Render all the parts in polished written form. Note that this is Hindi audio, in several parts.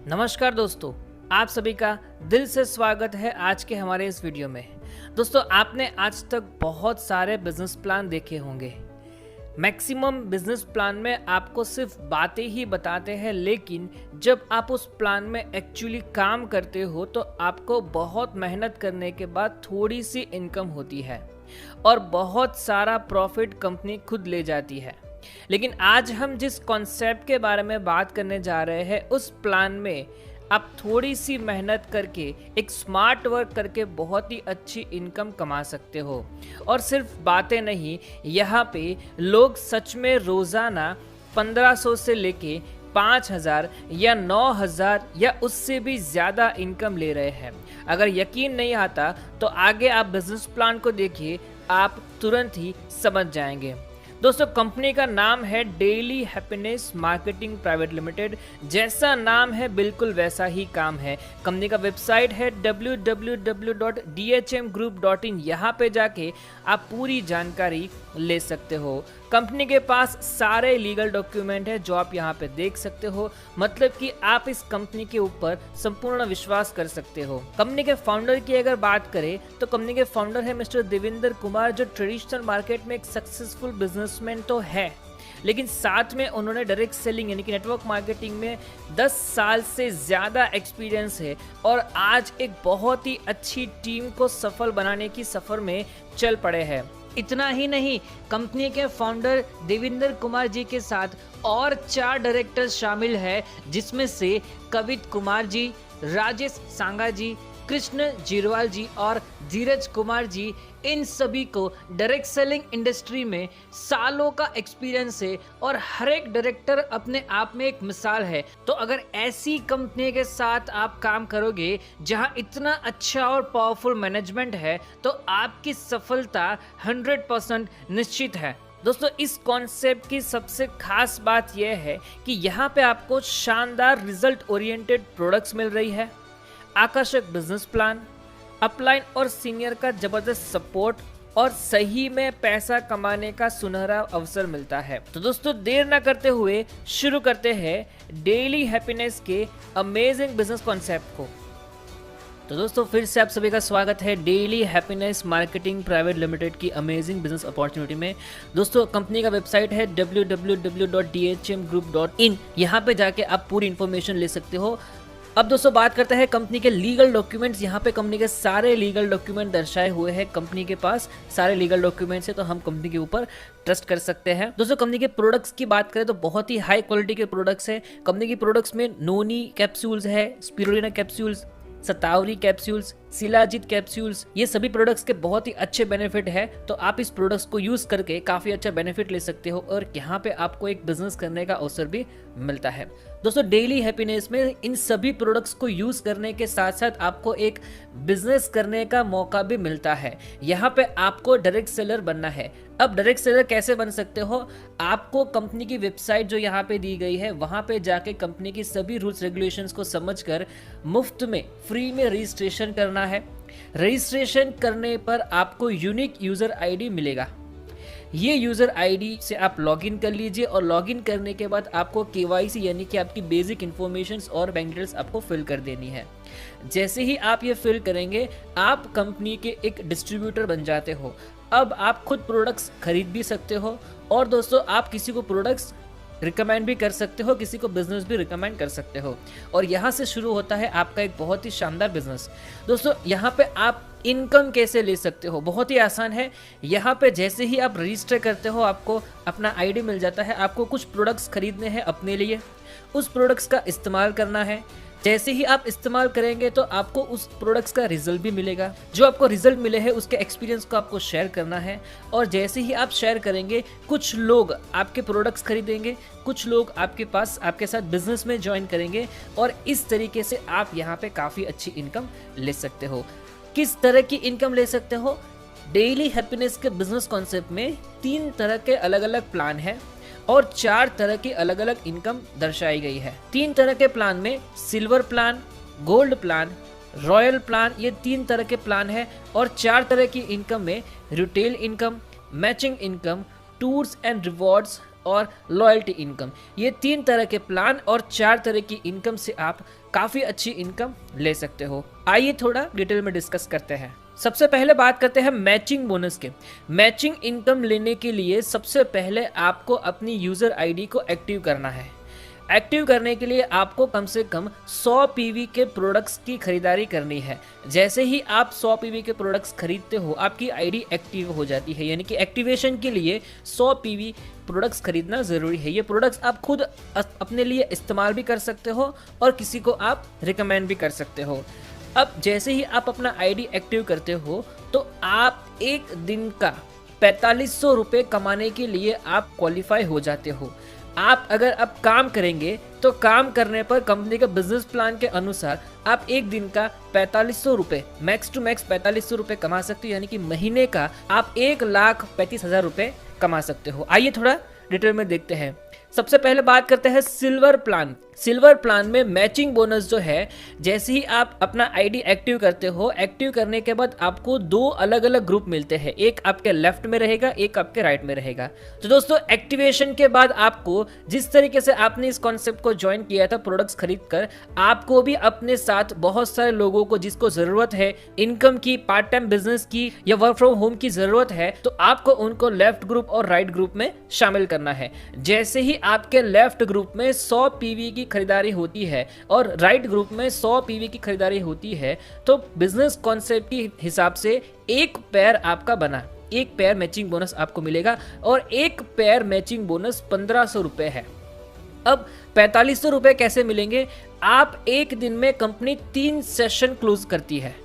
नमस्कार दोस्तों, आप सभी का दिल से स्वागत है आज के हमारे इस वीडियो में। दोस्तों, आपने आज तक बहुत सारे बिजनेस प्लान देखे होंगे। मैक्सिमम बिजनेस प्लान में आपको सिर्फ बातें ही बताते हैं, लेकिन जब आप उस प्लान में एक्चुअली काम करते हो तो आपको बहुत मेहनत करने के बाद थोड़ी सी इनकम होती है और बहुत सारा प्रॉफिट कंपनी खुद ले जाती है। लेकिन आज हम जिस कॉन्सेप्ट के बारे में बात करने जा रहे हैं, उस प्लान में आप थोड़ी सी मेहनत करके, एक स्मार्ट वर्क करके बहुत ही अच्छी इनकम कमा सकते हो। और सिर्फ बातें नहीं, यहाँ पे लोग सच में रोज़ाना 1500 से लेके 5000 या 9000 या उससे भी ज़्यादा इनकम ले रहे हैं। अगर यकीन नहीं आता तो आगे आप बिजनेस प्लान को देखिए, आप तुरंत ही समझ जाएंगे। दोस्तों, कंपनी का नाम है daily happiness marketing private limited. जैसा नाम है बिल्कुल वैसा ही काम है। कंपनी का वेबसाइट है www.dhmgroup.in। यहाँ पे जाके आप पूरी जानकारी ले सकते हो। कंपनी के पास सारे लीगल डॉक्यूमेंट है जो आप यहाँ पे देख सकते हो, मतलब कि आप इस कंपनी के ऊपर संपूर्ण विश्वास कर सकते हो। कंपनी के फाउंडर की अगर बात करें तो कंपनी के फाउंडर है मिस्टर देवेंद्र कुमार, जो ट्रेडिशनल मार्केट में एक सक्सेसफुल बिजनेसमैन तो है, लेकिन साथ में उन्होंने डायरेक्ट सेलिंग यानी कि नेटवर्क मार्केटिंग में 10 साल से ज़्यादा एक्सपीरियंस है और आज एक बहुत ही अच्छी टीम को सफल बनाने की सफ़र में चल पड़े हैं। इतना ही नहीं, कंपनी के फाउंडर देवेंद्र कुमार जी के साथ और 4 डायरेक्टर्स शामिल हैं, जिसमें से कवित कुमार जी, राजेश सांगा जी, कृष्ण जीरवाल जी और धीरज कुमार जी। इन सभी को डायरेक्ट सेलिंग इंडस्ट्री में सालों का एक्सपीरियंस है और हर एक डायरेक्टर अपने आप में एक मिसाल है। तो अगर ऐसी कंपनी के साथ आप काम करोगे जहां इतना अच्छा और पावरफुल मैनेजमेंट है, तो आपकी सफलता 100% निश्चित है। दोस्तों, इस कॉन्सेप्ट की सबसे खास बात यह है कि यहाँ पे आपको शानदार रिजल्ट ओरिएंटेड प्रोडक्ट्स मिल रही है, आकर्षक बिजनेस प्लान, अपलाइन और सीनियर का जबरदस्त सपोर्ट और सही में पैसा कमाने का सुनहरा अवसर मिलता है। तो दोस्तों, देर ना करते हुए शुरू करते हैं डेली हैप्पीनेस के अमेजिंग बिजनेस कॉन्सेप्ट को। तो दोस्तों, फिर से आप सभी का स्वागत है daily happiness marketing private limited की अमेजिंग बिजनेस अपॉर्चुनिटी में। दोस्तों, कंपनी का वेबसाइट है www.dhmgroup.in। यहाँ पे जाके आप पूरी इन्फॉर्मेशन ले सकते हो। अब दोस्तों, बात करते हैं कंपनी के लीगल डॉक्यूमेंट्स। यहाँ पे कंपनी के सारे लीगल डॉक्यूमेंट दर्शाए हुए हैं। कंपनी के पास सारे लीगल डॉक्यूमेंट्स है, तो हम कंपनी के ऊपर ट्रस्ट कर सकते हैं। दोस्तों, कंपनी के प्रोडक्ट्स की बात करें तो बहुत ही हाई क्वालिटी के प्रोडक्ट्स है। कंपनी की प्रोडक्ट्स में नोनी कैप्सूल्स है, spirulina capsules, सतावरी capsules, shilajit capsules, ये सभी प्रोडक्ट्स के बहुत ही अच्छे बेनिफिट है। तो आप इस प्रोडक्ट्स को यूज करके काफी अच्छा बेनिफिट ले सकते हो और यहाँ पे आपको एक बिजनेस करने का अवसर भी मिलता है। दोस्तों, डेली हैप्पीनेस में इन सभी प्रोडक्ट्स को यूज करने के साथ साथ आपको एक बिजनेस करने का मौका भी मिलता है। यहाँ पे आपको डायरेक्ट सेलर बनना है। अब डायरेक्ट सेलर कैसे बन सकते हो? आपको कंपनी की वेबसाइट जो यहाँ पे दी गई है, वहां पे जाके कंपनी की सभी रूल्स रेगुलेशंस को समझकर मुफ्त में, फ्री में रजिस्ट्रेशन करना है। रजिस्ट्रेशन करने पर आपको यूनिक यूजर आईडी मिलेगा। ये यूज़र आईडी से आप लॉगिन कर लीजिए और लॉगिन करने के बाद आपको केवाईसी यानी कि आपकी बेसिक इन्फॉर्मेशंस और बैंक डिटेल्स आपको फिल कर देनी है। जैसे ही आप ये फिल करेंगे, आप कंपनी के एक डिस्ट्रीब्यूटर बन जाते हो। अब आप खुद प्रोडक्ट्स खरीद भी सकते हो और दोस्तों, आप किसी को प्रोडक्ट्स रिकमेंड भी कर सकते हो, किसी को बिजनेस भी रिकमेंड कर सकते हो और यहाँ से शुरू होता है आपका एक बहुत ही शानदार बिजनेस। दोस्तों, यहाँ पे आप इनकम कैसे ले सकते हो? बहुत ही आसान है। यहाँ पे जैसे ही आप रजिस्टर करते हो, आपको अपना आईडी मिल जाता है। आपको कुछ प्रोडक्ट्स खरीदने हैं अपने लिए, उस प्रोडक्ट्स का इस्तेमाल करना है। जैसे ही आप इस्तेमाल करेंगे तो आपको उस प्रोडक्ट्स का रिजल्ट भी मिलेगा। जो आपको रिजल्ट मिले हैं उसके एक्सपीरियंस को आपको शेयर करना है और जैसे ही आप शेयर करेंगे, कुछ लोग आपके प्रोडक्ट्स खरीदेंगे, कुछ लोग आपके साथ बिजनेस में ज्वाइन करेंगे और इस तरीके से आप यहाँ पे काफ़ी अच्छी इनकम ले सकते हो। किस तरह की इनकम ले सकते हो? डेली हैप्पीनेस के बिजनेस कॉन्सेप्ट में 3 तरह के अलग अलग प्लान हैं और 4 तरह की अलग अलग इनकम दर्शाई गई है। 3 तरह के प्लान में silver plan, gold plan, royal plan, ये 3 तरह के प्लान है और 4 तरह की इनकम में retail income, matching income, tours and rewards, और लॉयल्टी इनकम। ये 3 तरह के प्लान और 4 तरह की इनकम से आप काफ़ी अच्छी इनकम ले सकते हो। आइए थोड़ा डिटेल में डिस्कस करते हैं। सबसे पहले बात करते हैं मैचिंग बोनस के। मैचिंग इनकम लेने के लिए सबसे पहले आपको अपनी यूज़र आईडी को एक्टिव करना है। एक्टिव करने के लिए आपको कम से कम 100 पीवी के प्रोडक्ट्स की खरीदारी करनी है। जैसे ही आप 100 पीवी के प्रोडक्ट्स खरीदते हो आपकी आईडी एक्टिव हो जाती है, यानी कि एक्टिवेशन के लिए 100 पीवी प्रोडक्ट्स खरीदना ज़रूरी है। ये प्रोडक्ट्स आप खुद अपने लिए इस्तेमाल भी कर सकते हो और किसी को आप रिकमेंड भी कर सकते हो। अब जैसे ही आप अपना आईडी एक्टिव करते हो तो आप एक दिन का 4500 रुपये कमाने के लिए आप क्वालिफाई हो जाते हो। आप अगर अब काम करेंगे तो काम करने पर कंपनी के बिजनेस प्लान के अनुसार आप एक दिन का 4500 रुपये, मैक्स टू मैक्स 4500 रुपये कमा सकते हो, यानी कि महीने का आप 1,35,000 रुपये कमा सकते हो। आइए थोड़ा डिटेल में देखते हैं। सबसे पहले बात करते हैं सिल्वर प्लान। सिल्वर प्लान में मैचिंग बोनस जो है, जैसे ही आप अपना आईडी एक्टिव करते हो, एक्टिव करने के बाद आपको 2 अलग अलग ग्रुप मिलते हैं। एक आपके लेफ्ट में रहेगा, एक आपके राइट में रहेगा। तो दोस्तों एक्टिवेशन के बाद आपको जिस तरीके से आपने इस कॉन्सेप्ट को ज्वाइन किया था प्रोडक्ट्स खरीद कर, आपको भी अपने साथ बहुत सारे लोगों को जिसको जरूरत है इनकम की, पार्ट टाइम बिजनेस की या वर्क फ्रॉम होम की जरूरत है, तो आपको उनको लेफ्ट ग्रुप और राइट ग्रुप में शामिल करना है। जैसे ही आपके लेफ्ट ग्रुप में 100 पीवी की खरीदारी होती है और राइट ग्रुप में 100 पीवी की खरीदारी होती है, तो बिजनेस कॉन्सेप्ट के हिसाब से एक पेयर आपका बना, एक पेयर मैचिंग बोनस आपको मिलेगा और एक पेयर मैचिंग बोनस 1500 रुपये है। अब 4500 रुपये कैसे मिलेंगे? आप एक दिन में कंपनी 3 सेशन क्लोज करती है।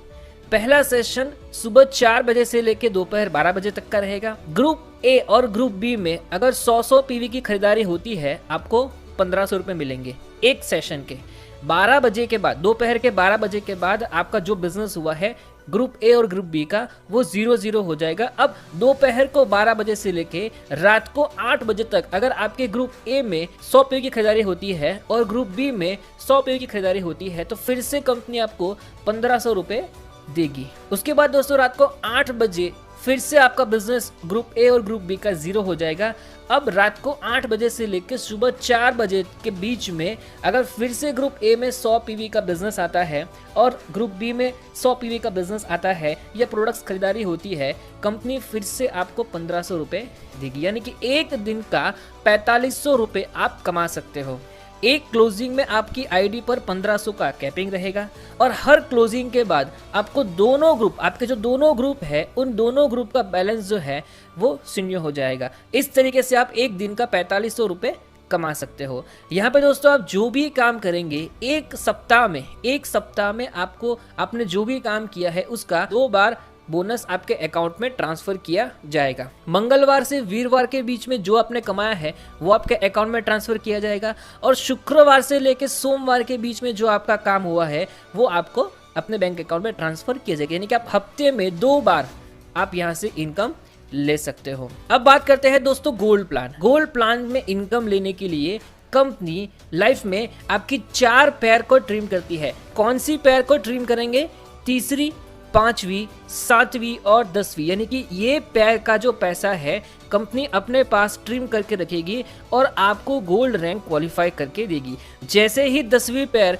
पहला सेशन सुबह 4 बजे से लेकर दोपहर 12 बजे तक का रहेगा। ग्रुप ए और ग्रुप बी में अगर 100 पीवी की खरीदारी होती है आपको 1500 रुपये मिलेंगे एक सेशन के। 12 बजे के बाद, दोपहर के 12 बजे के बाद आपका जो बिजनेस हुआ है ग्रुप ए और ग्रुप बी का, वो 0-0 हो जाएगा। अब दोपहर को 12 बजे से लेके रात को 8 बजे तक अगर आपके ग्रुप ए में 100 पीवी की खरीदारी होती है और ग्रुप बी में 100 पीवी की खरीदारी होती है, तो फिर से कंपनी आपको 1500 रुपये देगी। उसके बाद दोस्तों रात को 8 बजे फिर से आपका बिजनेस ग्रुप ए और ग्रुप बी का 0 हो जाएगा। अब रात को 8 बजे से लेकर सुबह 4 बजे के बीच में अगर फिर से ग्रुप ए में 100 पीवी का बिजनेस आता है और ग्रुप बी में 100 पीवी का बिजनेस आता है या प्रोडक्ट्स खरीदारी होती है, कंपनी फिर से आपको 1500 रुपये देगी, यानी कि एक दिन का 4500 रुपये आप कमा सकते हो। एक क्लोजिंग में आपकी आईडी पर 1500 का कैपिंग रहेगा और हर क्लोजिंग के बाद आपको दोनों ग्रुप, आपके जो दोनों ग्रुप है उन दोनों ग्रुप का बैलेंस जो है वो शून्य हो जाएगा। इस तरीके से आप एक दिन का 4500 रुपये कमा सकते हो। यहाँ पे दोस्तों आप जो भी काम करेंगे एक सप्ताह में आपको आपने जो भी काम किया है उसका 2 बार बोनस आपके अकाउंट में ट्रांसफर किया जाएगा। मंगलवार से वीरवार के बीच में जो आपने कमाया है वो आपके अकाउंट में ट्रांसफर किया जाएगा और शुक्रवार से लेकर सोमवार के बीच में जो आपका काम हुआ है वो आपको अपने बैंक अकाउंट में ट्रांसफर किया जाएगा, यानी कि आप हफ्ते में 2 बार आप यहाँ से इनकम ले सकते हो। अब बात करते हैं दोस्तों गोल्ड प्लान। गोल्ड प्लान में इनकम लेने के लिए कंपनी लाइफ में आपकी 4 पेयर को ट्रिम करती है। कौन सी पेयर को ट्रिम करेंगे? तीसरी, 5वीं, 7वीं और 10वीं, यानी कि ये पेयर का जो पैसा है कंपनी अपने पास ट्रिम करके रखेगी और आपको गोल्ड रैंक क्वालिफाई करके देगी। जैसे ही 10वीं पेयर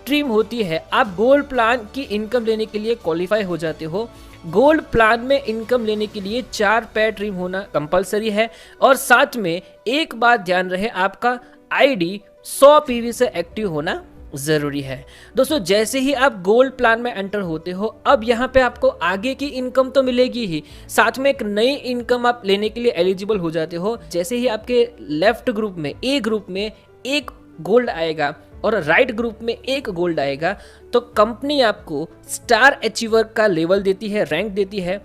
ट्रिम होती है आप गोल्ड प्लान की इनकम लेने के लिए क्वालिफाई हो जाते हो। गोल्ड प्लान में इनकम लेने के लिए 4 पेयर ट्रिम होना कंपलसरी है और साथ में एक बात ध्यान रहे, आपका आईडी 100 पीवी से एक्टिव होना जरूरी है। दोस्तों जैसे ही आप गोल्ड प्लान में एंटर होते हो अब यहाँ पे आपको आगे की इनकम तो मिलेगी ही, साथ में एक नई इनकम आप लेने के लिए एलिजिबल हो जाते हो। जैसे ही आपके लेफ्ट ग्रुप में, ए ग्रुप में 1 गोल्ड आएगा और राइट ग्रुप में 1 गोल्ड आएगा, तो कंपनी आपको स्टार अचीवर का लेवल देती है, रैंक देती है।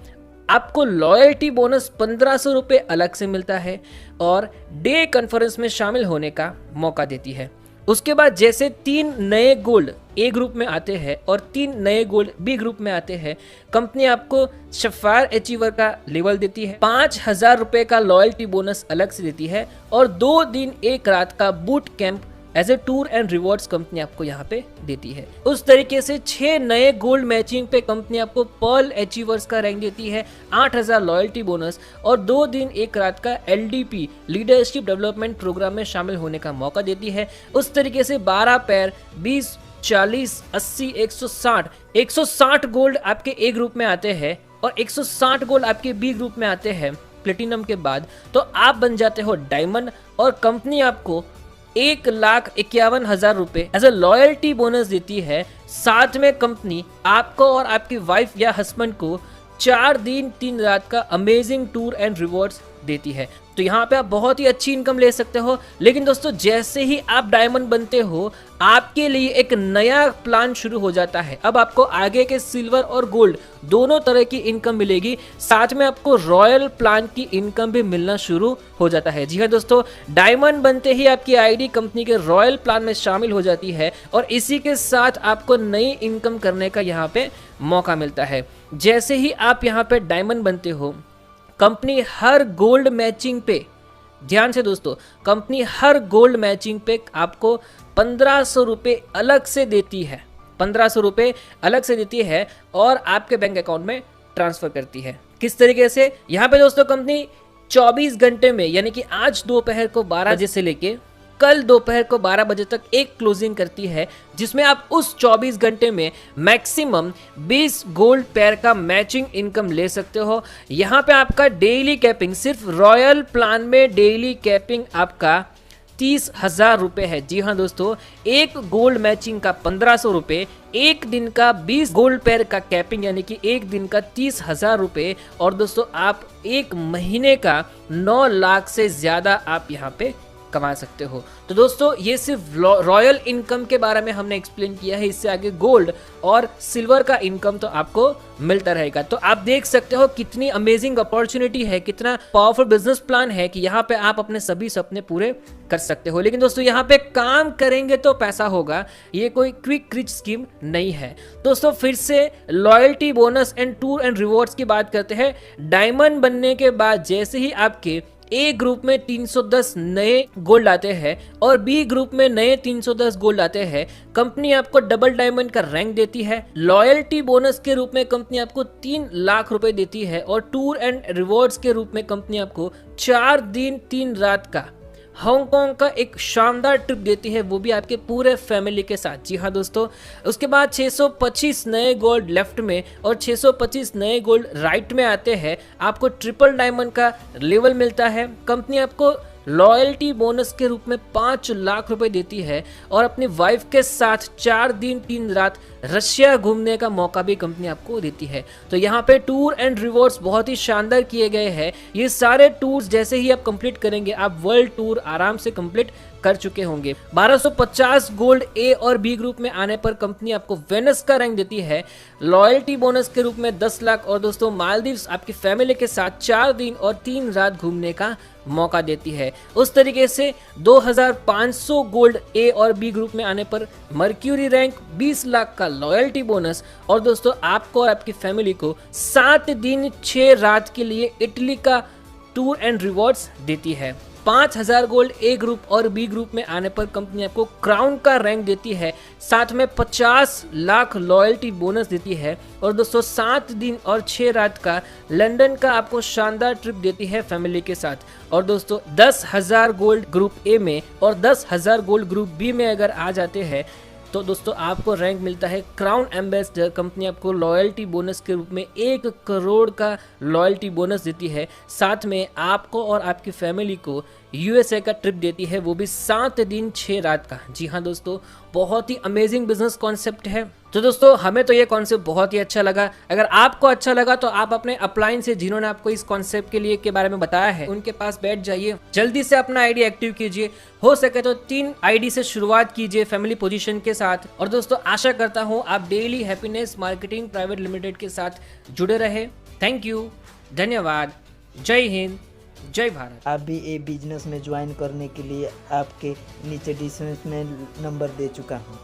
आपको लॉयल्टी बोनस 1500 रुपये अलग से मिलता है और डे कॉन्फ्रेंस में शामिल होने का मौका देती है। उसके बाद जैसे 3 नए गोल्ड ए ग्रुप में आते हैं और 3 नए गोल्ड बी ग्रुप में आते हैं, कंपनी आपको सफायर अचीवर का लेवल देती है, 5000 रुपये का लॉयल्टी बोनस अलग से देती है और 2 दिन 1 रात का boot camp as a tour and rewards company आपको यहाँ पे देती है। उस तरीके से 6 नए गोल्ड मैचिंग पे कंपनी आपको पर्ल अचीवर्स का रैंक देती है, 8000 लॉयल्टी बोनस और 2 दिन 1 रात का LDP लीडरशिप डेवलपमेंट प्रोग्राम में शामिल होने का मौका देती है। उस तरीके से 12 पैर 20 40 80 160 गोल्ड आपके A ग्रुप में आते हैं और 160 गोल्ड आपके B ग्रुप में आते हैं प्लेटिनम के बाद, तो आप बन जाते हो डायमंड और कंपनी आपको 1,51,000 रुपए एज ए लॉयल्टी बोनस देती है। साथ में कंपनी आपको और आपकी वाइफ या हस्बैंड को 4 दिन 3 रात का अमेजिंग टूर एंड रिवॉर्ड्स देती है। तो यहाँ पे आप बहुत ही अच्छी इनकम ले सकते हो। लेकिन दोस्तों जैसे ही आप डायमंड बनते हो आपके लिए एक नया प्लान शुरू हो जाता है। अब आपको आगे के सिल्वर और गोल्ड दोनों तरह की इनकम मिलेगी, साथ में आपको रॉयल प्लान की इनकम भी मिलना शुरू हो जाता है। जी हाँ दोस्तों, डायमंड बनते ही आपकी आईडी कंपनी के रॉयल प्लान में शामिल हो जाती है और इसी के साथ आपको नई इनकम करने का यहाँ पे मौका मिलता है। जैसे ही आप यहाँ पे डायमंड बनते हो कंपनी हर गोल्ड मैचिंग पे, ध्यान से दोस्तों, कंपनी हर गोल्ड मैचिंग पे आपको 1500 रुपये अलग से देती है, 1500 रुपये अलग से देती है और आपके बैंक अकाउंट में ट्रांसफर करती है। किस तरीके से? यहाँ पे दोस्तों कंपनी 24 घंटे में, यानी कि आज दोपहर को 12 बजे से लेके कल दोपहर को 12 बजे तक एक क्लोजिंग करती है, जिसमें आप उस 24 घंटे में मैक्सिमम 20 गोल्ड पेयर का मैचिंग इनकम ले सकते हो। यहाँ पे आपका डेली कैपिंग, सिर्फ रॉयल प्लान में डेली कैपिंग आपका 30,000 रुपये है। जी हाँ दोस्तों, एक गोल्ड मैचिंग का 1500 रुपये, एक दिन का 20 गोल्ड पेयर का कैपिंग यानी कि एक दिन का 30,000 रुपये, और दोस्तों आप एक महीने का 9 लाख से ज़्यादा आप यहाँ पे कमा सकते हो। तो दोस्तों ये सिर्फ रॉयल इनकम के बारे में हमने एक्सप्लेन किया है, इससे आगे गोल्ड और सिल्वर का इनकम तो आपको मिलता रहेगा। तो आप देख सकते हो कितनी अमेजिंग अपॉर्चुनिटी है, कितना पावरफुल बिजनेस प्लान है कि यहाँ पे आप अपने सभी सपने पूरे कर सकते हो। लेकिन दोस्तों यहाँ पे काम करेंगे तो पैसा होगा, ये कोई क्विक रिच स्कीम नहीं है। दोस्तों फिर से loyalty bonus and tour and rewards की बात करते हैं। डायमंड बनने के बाद जैसे ही आपके ए ग्रुप में 310 नए गोल्ड आते हैं और बी ग्रुप में नए 310 गोल्ड आते हैं, कंपनी आपको डबल डायमंड का रैंक देती है। लॉयल्टी बोनस के रूप में कंपनी आपको 3 लाख रुपए देती है और टूर एंड रिवॉर्ड्स के रूप में कंपनी आपको 4 दिन 3 रात का हांगकांग का एक शानदार ट्रिप देती है, वो भी आपके पूरे फैमिली के साथ। जी हाँ दोस्तों, उसके बाद 625 नए गोल्ड लेफ्ट में और 625 नए गोल्ड राइट में आते हैं। आपको ट्रिपल डायमंड का लेवल मिलता है। कंपनी आपको लॉयल्टी बोनस के रूप में 5 लाख रुपए देती है और अपनी वाइफ के साथ 4 दिन 3 रात रशिया घूमने का मौका भी कंपनी आपको देती है। तो यहाँ पे टूर एंड रिवॉर्ड्स बहुत ही शानदार किए गए हैं। ये सारे टूर्स जैसे ही आप कंप्लीट करेंगे, आप वर्ल्ड टूर आराम से कंप्लीट कर चुके होंगे। 1250 गोल्ड ए और बी ग्रुप में आने पर कंपनी आपको वेनस का रैंक देती है, लॉयल्टी बोनस के रूप में 10 लाख और दोस्तों मालदीव्स आपकी फैमिली के साथ 4 दिन और 3 रात घूमने का मौका देती है। उस तरीके से 2500 गोल्ड ए और बी ग्रुप में आने पर मर्क्यूरी रैंक, 20 लाख का लॉयल्टी बोनस और दोस्तों आपको और आपकी फैमिली को 7 दिन 6 रात के लिए इटली का टूर एंड रिवॉर्ड्स देती है। 5000 गोल्ड ए ग्रुप और बी ग्रुप में आने पर कंपनी आपको क्राउन का रैंक देती है, साथ में 50 लाख लॉयल्टी बोनस देती है और दोस्तों 7 दिन और 6 रात का लंदन का आपको शानदार ट्रिप देती है फैमिली के साथ। और दोस्तों 10,000 गोल्ड ग्रुप ए में और 10,000 गोल्ड ग्रुप बी में अगर आ जाते हैं तो दोस्तों आपको रैंक मिलता है क्राउन एम्बेसडर। कंपनी आपको लॉयल्टी बोनस के रूप में 1 करोड़ का लॉयल्टी बोनस देती है, साथ में आपको और आपकी फैमिली को यूएसए का ट्रिप देती है, वो भी 7 दिन 6 रात का। जी हाँ दोस्तों, बहुत ही अमेजिंग बिजनेस कॉन्सेप्ट है। तो दोस्तों हमें तो ये कॉन्सेप्ट बहुत ही अच्छा लगा। अगर आपको अच्छा लगा तो आप अपने अपलाइन से जिन्होंने आपको इस कॉन्सेप्ट के लिए के बारे में बताया है उनके पास बैठ जाइए, जल्दी से अपना आईडी एक्टिव कीजिए। हो सके तो 3 आईडी से शुरुआत कीजिए फैमिली पोजीशन के साथ। और दोस्तों आशा करता हूँ आप daily happiness marketing private limited के साथ जुड़े रहे। थैंक यू, धन्यवाद, जय हिंद, जय भारत। आप भी ये बिजनेस में ज्वाइन करने के लिए आपके नीचे डिस्क्रिप्शन में नंबर दे चुका हूँ।